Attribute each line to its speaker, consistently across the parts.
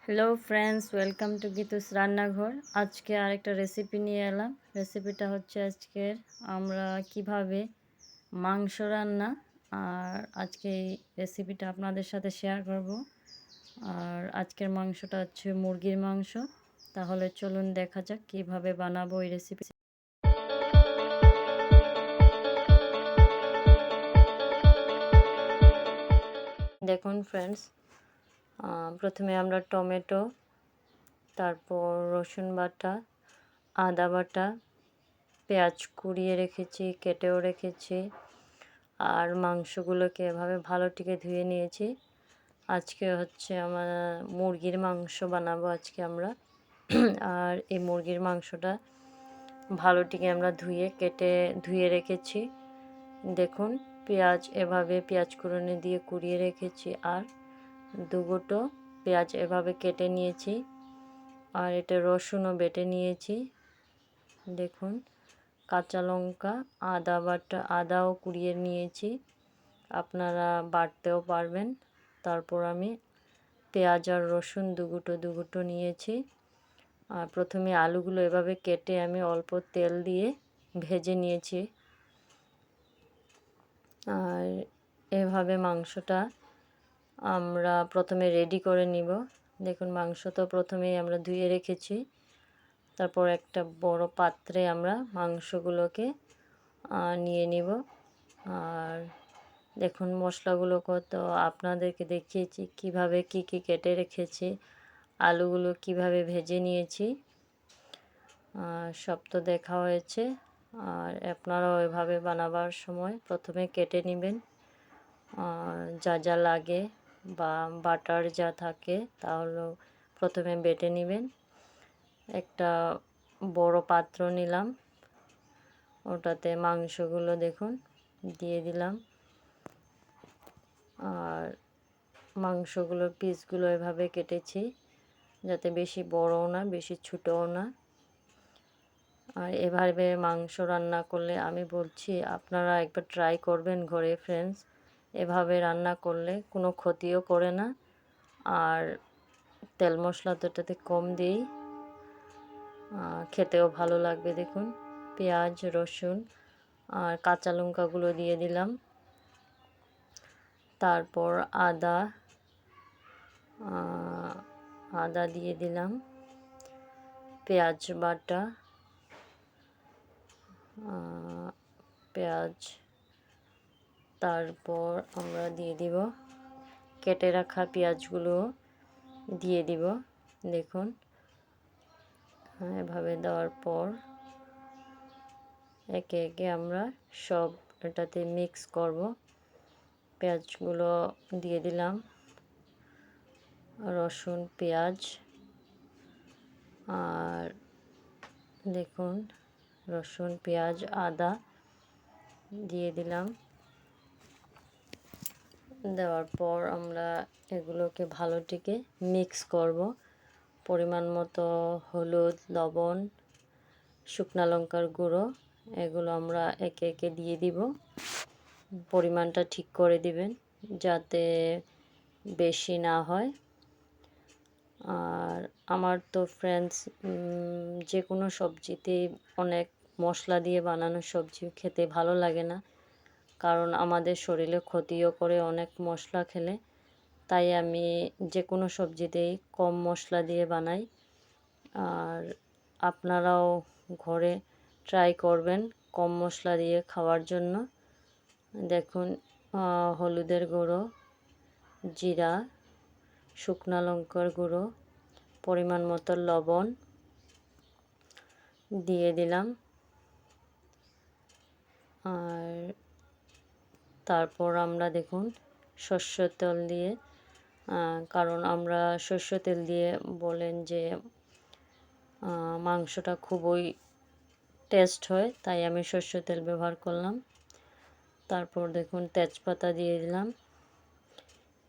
Speaker 1: Hello friends, welcome to গীতুস রান্নাঘর। আজকে আরেকটা রেসিপি নিয়ে এলাম। রেসিপিটা হচ্ছে আজকের আমরা কিভাবে মাংস রান্না, আর আজকে এই রেসিপিটা আপনাদের সাথে শেয়ার করব। আর আজকের মাংসটা হচ্ছে মুরগির মাংস। তাহলে চলুন দেখা যাক কিভাবে বানাবো এই রেসিপি। দেখুন ফ্রেন্ডস, প্রথমে আমরা টমেটো, তারপর রসুন বাটা, আদা বাটা, পেঁয়াজ কুড়িয়ে রেখেছি, কেটেও রেখেছি, আর মাংসগুলোকে এভাবে ভালোটিকে ধুয়ে নিয়েছি। আজকে হচ্ছে আমার মুরগির মাংস বানাবো আজকে আমরা। আর এই মুরগির মাংসটা ভালোটিকে আমরা ধুয়ে রেখেছি। দেখুন, এভাবে পেঁয়াজ কুড়োনি দিয়ে কুড়িয়ে রেখেছি, আর দুটো পেঁয়াজ এভাবে কেটে নিয়েছি, আর এটা রসুনও বেটে নিয়েছি। দেখুন, কাঁচা লঙ্কা, আদাও কুড়িয়ে নিয়েছি, আপনারা বাটতেও পারবেন। তারপর আমি পেঁয়াজ আর রসুন দুগুটো নিয়েছি। আর প্রথমে আলুগুলো এভাবে কেটে আমি অল্প তেল দিয়ে ভেজে নিয়েছি। আর এভাবে মাংসটা আমরা প্রথমে রেডি করে নিব। দেখুন, মাংস তো প্রথমেই আমরা ধুয়ে রেখেছি। তারপর একটা বড় পাত্রে আমরা মাংসগুলোকে নিয়ে নিব। আর দেখুন, মশলাগুলো কত আপনাদেরকে দেখিয়েছি, কিভাবে কি কেটে রেখেছি, আলুগুলো কিভাবে ভেজে নিয়েছি, সব তো দেখা হয়েছে। আর আপনারাও এভাবে বানাবার সময় প্রথমে কেটে নেবেন, যা যা লাগে বা বাটার যা থাকে তাহলে প্রথমে বেটে নেবেন। একটা বড় পাত্র নিলাম, ওটাতে মাংসগুলো দেখুন দিয়ে দিলাম। আর মাংসগুলোর পিসগুলো এভাবে কেটেছি, যাতে বেশি বড়ও না বেশি ছোটও না। আর এভাবে মাংস রান্না করলে আমি বলছি আপনারা একবার ট্রাই করবেন ঘরে ফ্রেন্ডস। এভাবে রান্না করলে কোনো ক্ষতিও করে না, আর তেল মশলা তো এটাতে কম দিই, খেতেও ভালো লাগবে। দেখুন, পেঁয়াজ, রসুন আর কাঁচা লঙ্কাগুলো দিয়ে দিলাম। তারপর আদা দিয়ে দিলাম, পেঁয়াজ বাটা, পেঁয়াজ, তারপর আমরা দিয়ে দিব কেটে রাখা পেঁয়াজগুলো দিয়ে দিব। দেখুন, এভাবে দেওয়ার পর একে একে আমরা সব এটাতে মিক্স করব। পেঁয়াজগুলো দিয়ে দিলাম, রসুন, পেঁয়াজ, আর দেখুন রসুন, পেঁয়াজ, আদা দিয়ে দিলাম। দেওয়ার পর আমরা এগুলোকে ভালোটিকে মিক্স করব। পরিমাণ মতো হলুদ, লবণ, শুকনা লঙ্কার গুঁড়ো এগুলো আমরা একে একে দিয়ে দিব। পরিমাণটা ঠিক করে দিবেন যাতে বেশি না হয়। আর আমার তো ফ্রেন্ডস যে কোনো সবজিতেই অনেক মশলা দিয়ে বানানো সবজি খেতে ভালো লাগে না, কারণ আমাদের শরীরে ক্ষতিও করে অনেক মশলা খেলে। তাই আমি যে কোনো সবজিতেই কম মশলা দিয়ে বানাই। আর আপনারাও ঘরে ট্রাই করবেন কম মশলা দিয়ে খাওয়ার জন্য। দেখুন, হলুদের গুঁড়ো, জিরা, শুকনা লঙ্কার গুঁড়ো, পরিমাণ মতো লবণ দিয়ে দিলাম। আর তারপর আমরা দেখুন সরষের তেল দিয়ে, কারণ আমরা সরষের তেল দিয়ে বলেন যে মাংসটা খুবই টেস্ট হয়, তাই আমি সরষের তেল ব্যবহার করলাম। তারপর দেখুন তেজপাতা দিয়ে দিলাম,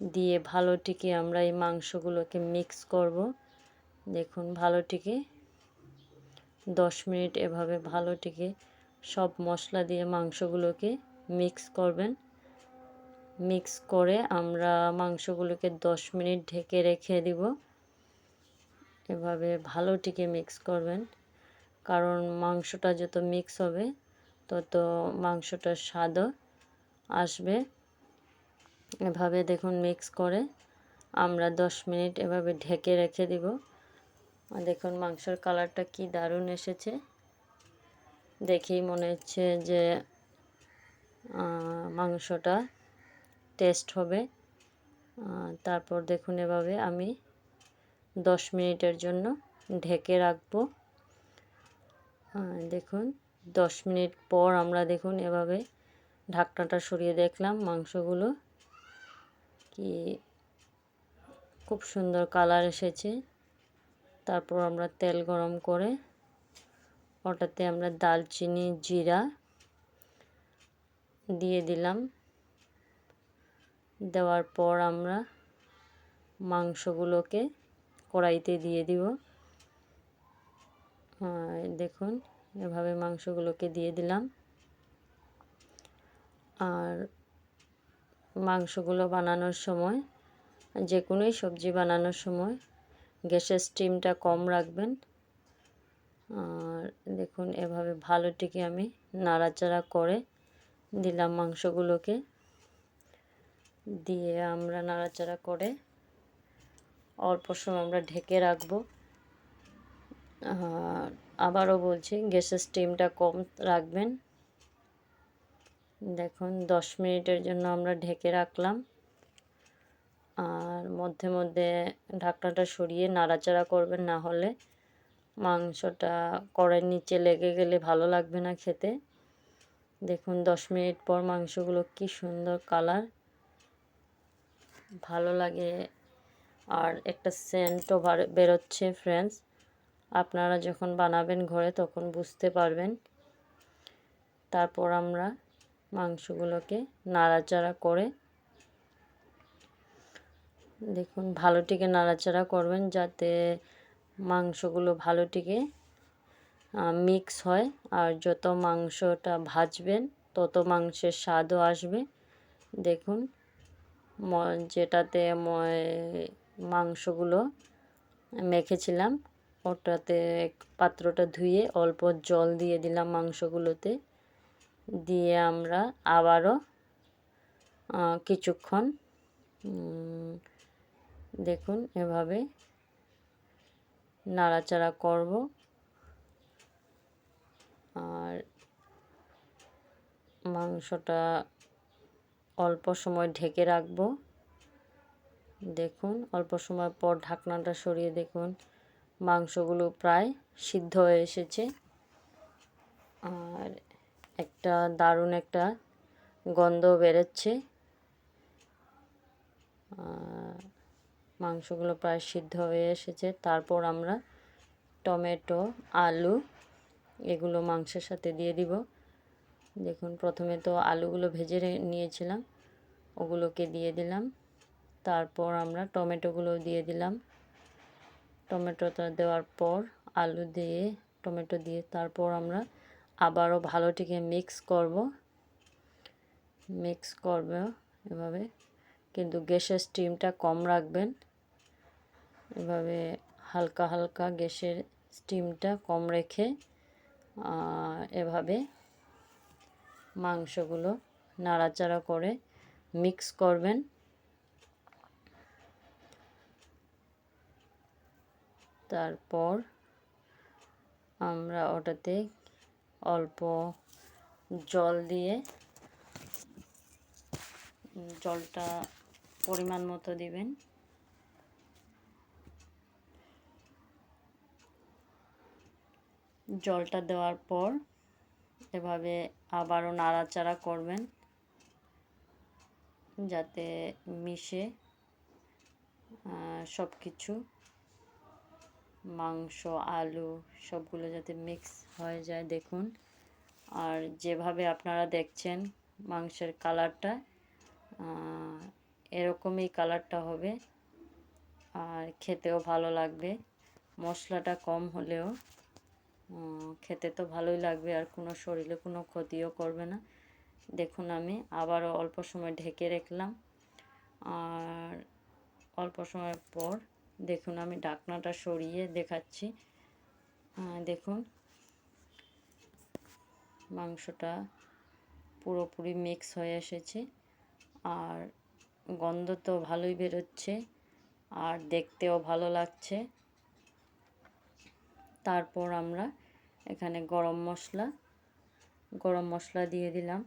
Speaker 1: দিয়ে ভালোটিকে আমরা এই মাংসগুলোকে মিক্স করব। দেখুন, ভালোটিকে 10 মিনিট এভাবে ভালোটিকে সব মশলা দিয়ে মাংসগুলোকে মিক্স করবেন। মিক্স করে আমরা মাংসগুলোকে 10 মিনিট ঢেকে রেখে দিব। এভাবে ভালোটিকে মিক্স করবেন, কারণ মাংসটা যত মিক্স হবে তত মাংসটার স্বাদও আসবে। এভাবে দেখুন মিক্স করে আমরা 10 মিনিট এভাবে ঢেকে রেখে দিব। দেখুন মাংসের কালারটা কি দারুণ এসেছে, দেখেই মনে হচ্ছে যে মাংসটা টেস্ট হবে। তারপর দেখুন এভাবে আমি 10 মিনিটের জন্য ঢেকে রাখবো। দেখুন 10 মিনিট পর আমরা দেখুন এভাবে ঢাকনাটা সরিয়ে দেখলাম মাংসগুলো কি খুব সুন্দর কালার এসেছে। তারপর আমরা তেল গরম করে ওটাতে আমরা দারচিনি জিরা দিয়ে দিলাম। দেওয়ার পর আমরা মাংসগুলোকে কড়াইতে দিয়ে দিব। দেখুন এভাবে মাংসগুলোকে দিয়ে দিলাম। আর মাংসগুলো বানানোর সময়, যে কোনোই সবজি বানানোর সময় গ্যাসের স্টিমটা কম রাখবেন। আর দেখুন এভাবে ভালোটিকে আমি নাড়াচাড়া করে দিলাম মাংসগুলোকে, দিয়ে আমরা নাড়াচাড়া করে অল্প সময় আমরা ঢেকে রাখবো। আবারও বলছি গ্যাসের স্টিমটা কম রাখবেন। দেখুন 10 মিনিটের জন্য আমরা ঢেকে রাখলাম। আর মধ্যে মধ্যে ঢাকনাটা সরিয়ে নাড়াচাড়া করবেন, না হলে মাংসটা কড়াইয়ের নিচে লেগে গেলে ভালো লাগবে না খেতে। দেখুন 10 মিনিট পর মাংসগুলো কি সুন্দর কালার, ভালো লাগে। আর একটা সেন্টও বেরোচ্ছে ফ্রেন্ডস। আপনারা যখন বানাবেন ঘরে তখন বুঝতে পারবেন। তারপর আমরা মাংসগুলোকে নাড়াচাড়া করে দেখুন ভালোটিকে নাড়াচাড়া করবেন, যাতে মাংসগুলো ভালোটিকে মিক্স হয়। আর যত মাংসটা ভাজবেন তত মাংসের স্বাদও আসবে। দেখুন যেটাতে মাংসগুলো মেখেছিলাম ওটাতে পাত্রটা ধুয়ে অল্প জল দিয়ে দিলাম মাংসগুলোতে, দিয়ে আমরা আবারও কিছুক্ষণ দেখুন এভাবে নাড়াচাড়া করব। আর মাংসটা অল্প সময় ঢেকে রাখবো। দেখুন অল্প সময় পর ঢাকনাটা সরিয়ে দেখুন মাংসগুলো প্রায় সিদ্ধ হয়ে এসেছে। আর একটা দারুণ একটা গন্ধ বেরোচ্ছে। মাংসগুলো প্রায় সিদ্ধ হয়ে এসেছে। তারপর আমরা টমেটো, আলু এগুলো মাংসের সাথে দিয়ে দিব। দেখুন প্রথমে তো আলুগুলো ভেজে নিয়েছিলাম, ওগুলোকে দিয়ে দিলাম। তারপর আমরা টমেটোগুলো দিয়ে দিলাম। টমেটোটা দেওয়ার পর আলু দিয়ে টমেটো দিয়ে তারপর আমরা আবারও ভালোটিকে মিক্স করব এভাবে, কিন্তু গ্যাসের স্টিমটা কম রাখবেন। এভাবে হালকা হালকা গ্যাসের স্টিমটা কম রেখে এভাবে মাংসগুলো নাড়াচাড়া করে মিক্স করবেন। তারপর আমরা ওটাতে অল্প জল দিয়ে, জলটা পরিমাণ মতো দিবেন। জলটা দেওয়ার পর এভাবে আবারও নাড়াচাড়া করবেন, যাতে মিশে সব কিছু মাংস আলু সবগুলো যাতে মিক্স হয়ে যায়। দেখুন আর যেভাবে আপনারা দেখছেন মাংসের কালারটা এরকমই কালারটা হবে, আর খেতেও ভালো লাগবে। মশলাটা কম হলেও খেতে তো ভালোই লাগবে, আর কোনো শরীরে কোনো ক্ষতিও করবে না। দেখুন আমি আবারও অল্প সময় ঢেকে রাখলাম। আর অল্প সময় পর দেখুন আমি ঢাকনাটা সরিয়ে দেখাচ্ছি। দেখুন মাংসটা পুরোপুরি মিক্স হয়ে এসেছে, আর গন্ধ তো ভালোই বেরোচ্ছে, আর দেখতেও ভালো লাগছে। তারপর আমরা এখানে গরম মশলা দিয়ে দিলাম।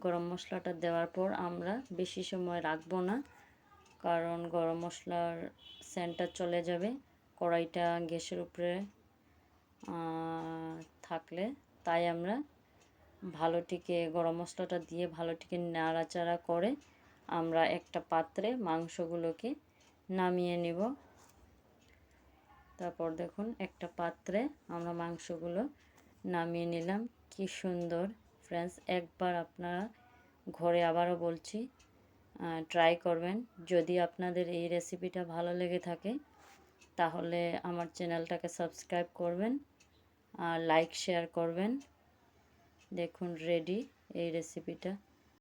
Speaker 1: গরম মশলাটা দেওয়ার পর আমরা বেশি সময় রাখবো না, কারণ গরম মশলার সেন্টটা চলে যাবে কড়াইটা গ্যাসের উপরে থাকলে। তাই আমরা ভালোটিকে গরম মশলাটা দিয়ে ভালোটিকে নাড়াচাড়া করে আমরা একটা পাত্রে মাংসগুলোকে নামিয়ে নেব। তারপর দেখুন একটা পাত্রে আমরা মাংসগুলো নামিয়ে নিলাম। কি সুন্দর ফ্রেন্ডস, একবার আপনারা ঘরে আবারও বলছি ট্রাই করবেন। যদি আপনাদের এই রেসিপিটা ভালো লেগে থাকে তাহলে আমার চ্যানেলটাকে সাবস্ক্রাইব করবেন আর লাইক শেয়ার করবেন। দেখুন রেডি এই রেসিপিটা।